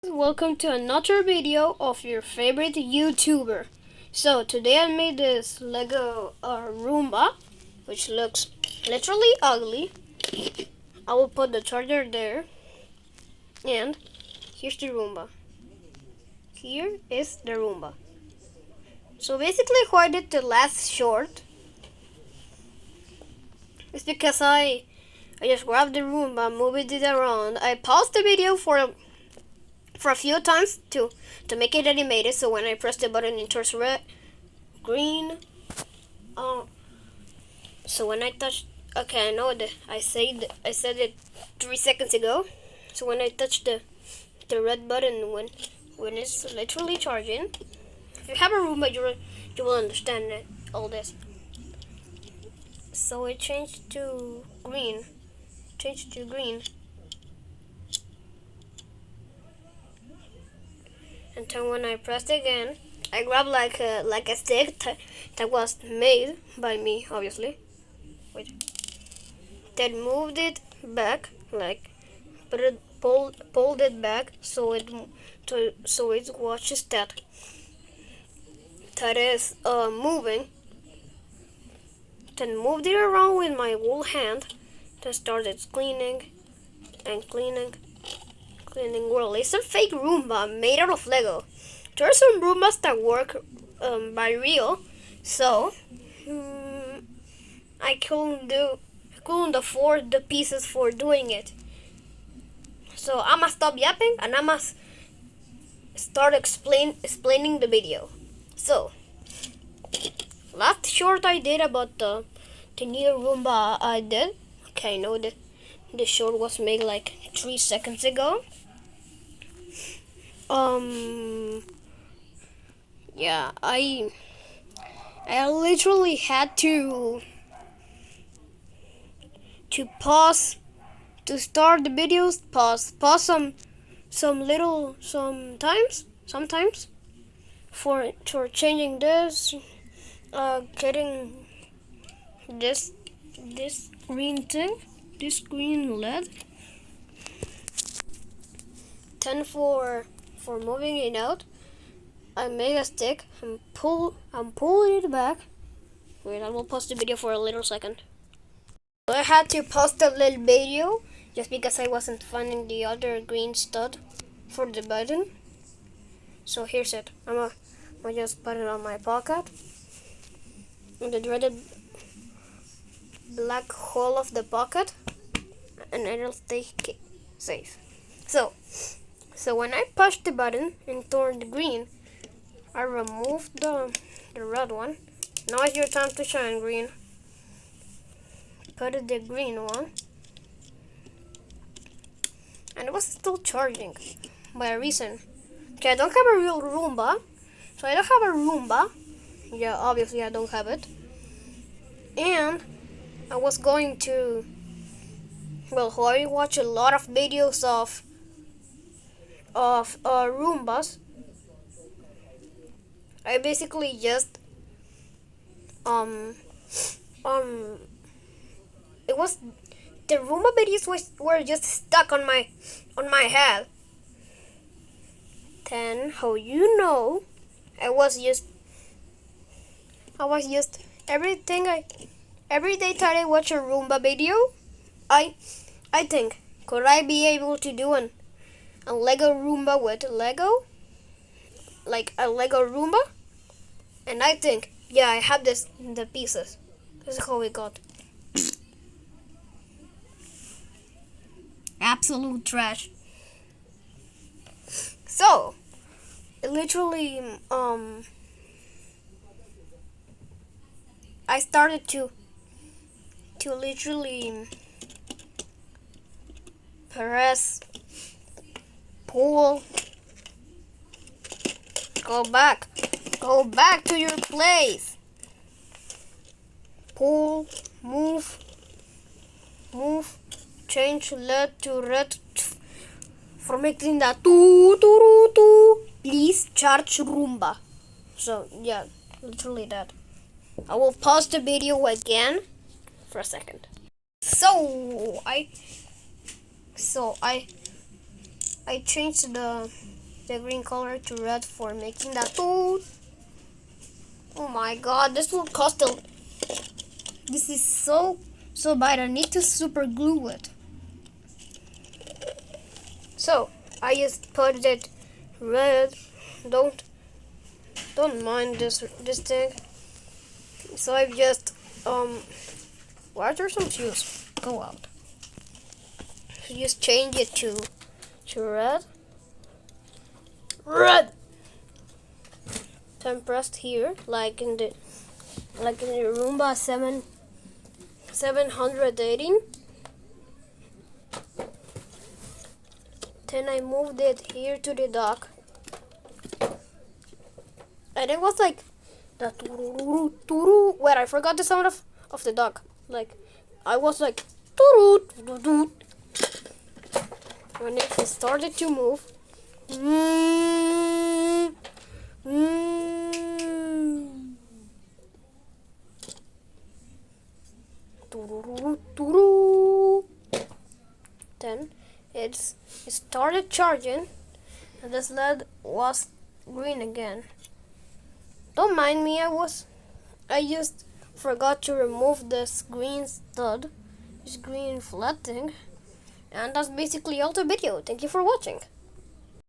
Welcome to another video of your favorite YouTuber. So today I made this LEGO Roomba, which looks literally ugly. I will put the charger there, and here's the Roomba. Here is the Roomba. So basically why I did the last short is because I just grabbed the Roomba, moved it around. I paused the video for a few times to make it animated, so when I press the button it turns red, green. So when I touch, okay, I know that I said it 3 seconds ago. So when I touch the red button when it's literally charging, if you have a Roomba, you will understand that, all this. So it changed to green. And then when I pressed again, I grabbed like a stick that was made by me, obviously. Wait. Then moved it back, like pulled it back, so it watches that is moving. Then moved it around with my whole hand. Then started cleaning. Well, it's a fake Roomba made out of Lego. There are some Roombas that work by real, so I couldn't afford the pieces for doing it. So I'ma stop yapping and I'ma start explaining the video. So last short I did about the new Roomba I did. Okay, I know that the short was made like 3 seconds ago. Yeah, I literally had to pause to start the videos. Pause sometimes for changing this, getting this green thing, this green LED. Then for moving it out, I make a stick and pulling it back. Wait, I will pause the video for a little second. So I had to pause the little video just because I wasn't finding the other green stud for the button. So here's it. I'm just put it on my pocket. In the dreaded black hole of the pocket, and it'll stay safe. So when I push the button and turn green, I removed the red one. Now it's your time to shine, green. Put the green one. And it was still charging by a reason. Okay, I don't have a real Roomba. So I don't have a Roomba. Yeah, obviously I don't have it. And I was going to, well, I watch a lot of videos of Roombas. I basically just it was the Roomba videos were just stuck on my head. Then how you know I was just every day that I watch a Roomba video, I think, could I be able to do a Lego Roomba with Lego? Like a Lego Roomba? And I think, yeah, I have the pieces. This is how we got. Absolute trash. So, literally, I started to literally press, pull, go back to your place, pull, move, change LED to red for making that please charge Roomba. So yeah, literally that. I will pause the video again for a second. So I I changed the green color to red for making that toad. Oh my god, this will cost a... This is so bad. I need to super glue it. So I just put it red. Don't mind this thing. So I've just why are there some shoes? Go out. So just change it to red. Red. Then pressed here, like in the Roomba 718. Then I moved it here to the dock. And it was like the tururu turu. Wait, I forgot the sound of the dog. Like I was like turu turu. When it started to move. Tururu turu. Then it started charging, and this LED was green again. Don't mind me, I just forgot to remove this green stud, this green flat thing, and that's basically all the video. Thank you for watching.